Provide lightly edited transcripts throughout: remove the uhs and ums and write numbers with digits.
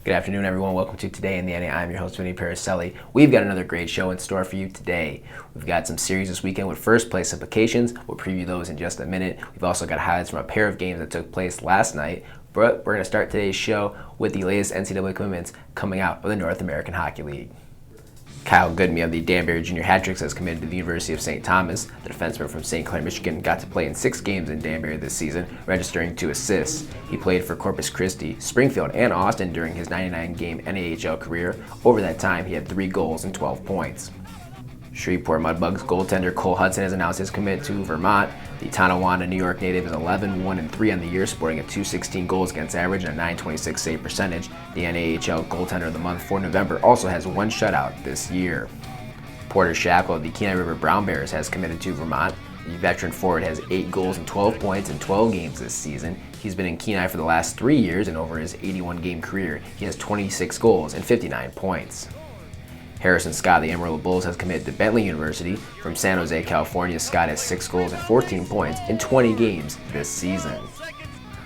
Good afternoon, everyone. Welcome to Today in the NA. I'm your host, Vinny Paracelli. We've got another great show in store for you today. We've got some series this weekend with first place implications. We'll preview those in just a minute. We've also got highlights from a pair of games that took place last night. But we're going to start today's show with the latest NCAA commitments coming out of the North American Hockey League. Kyle Goodman of the Danbury Junior Hat-Tricks has committed to the University of St. Thomas. The defenseman from St. Clair, Michigan, got to play in 6 games in Danbury this season, registering 2 assists. He played for Corpus Christi, Springfield, and Austin during his 99-game NAHL career. Over that time, he had 3 goals and 12 points. Shreveport Mudbugs goaltender Cole Hudson has announced his commit to Vermont. The Tonawanda, New York native is 11-1-3 on the year, sporting a .216 goals against average and a .926 save percentage. The NAHL goaltender of the month for November also has 1 shutout this year. Porter Shackled of the Kenai River Brown Bears has committed to Vermont. The veteran forward has 8 goals and 12 points in 12 games this season. He's been in Kenai for the last 3 years, and over his 81-game career, he has 26 goals and 59 points. Harrison Scott of the Amarillo Bulls has committed to Bentley University. From San Jose, California, Scott has 6 goals and 14 points in 20 games this season.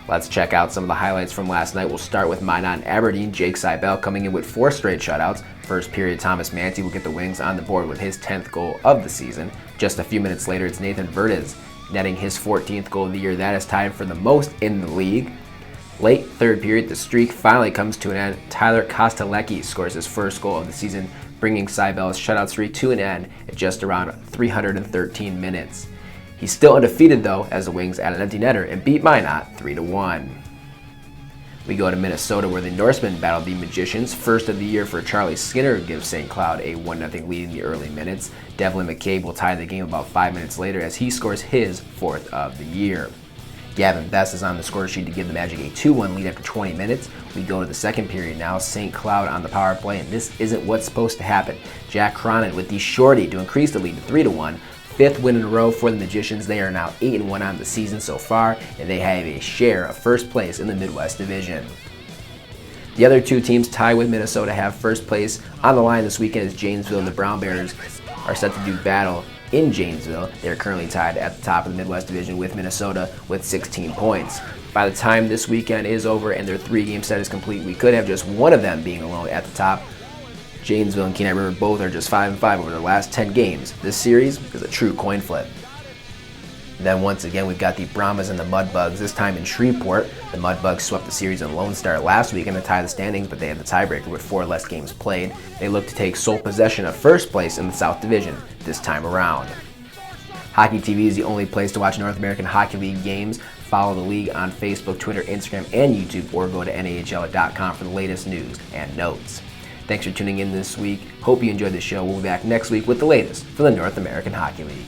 Let's check out some of the highlights from last night. We'll start with Minot and Aberdeen. Jake Seibel coming in with 4 straight shutouts. First period, Thomas Manti will get the Wings on the board with his 10th goal of the season. Just a few minutes later, it's Nathan Verdes netting his 14th goal of the year. That is tied for the most in the league. Late third period, the streak finally comes to an end. Tyler Kostelecki scores his first goal of the season, bringing Seibel's shutout streak to an end at just around 313 minutes. He's still undefeated though, as the Wings add an empty netter and beat Minot 3-1. We go to Minnesota, where the Norsemen battled the Magicians. First of the year for Charlie Skinner gives St. Cloud a 1-0 lead in the early minutes. Devlin McCabe will tie the game about 5 minutes later as he scores his 4th of the year. Gavin Best is on the score sheet to give the Magic a 2-1 lead after 20 minutes. We go to the second period now. St. Cloud on the power play, and this isn't what's supposed to happen. Jack Cronin with the shorty to increase the lead to 3-1. 5th win in a row for the Magicians. They are now 8-1 on the season so far, and they have a share of first place in the Midwest Division. The other 2 teams tied with Minnesota have first place on the line this weekend as Jamesville and the Brown Bears are set to do battle in Janesville. They're currently tied at the top of the Midwest Division with Minnesota with 16 points. By the time this weekend is over and their 3-game set is complete, we could have just one of them being alone at the top. Janesville and Kenai River both are just 5-5 over their last 10 games. This series is a true coin flip. Then once again, we've got the Brahmas and the Mudbugs, this time in Shreveport. The Mudbugs swept the series in Lone Star last week to tie the standings, but they had the tiebreaker with 4 less games played. They look to take sole possession of first place in the South Division this time around. Hockey TV is the only place to watch North American Hockey League games. Follow the league on Facebook, Twitter, Instagram, and YouTube, or go to NHL.com for the latest news and notes. Thanks for tuning in this week. Hope you enjoyed the show. We'll be back next week with the latest from the North American Hockey League.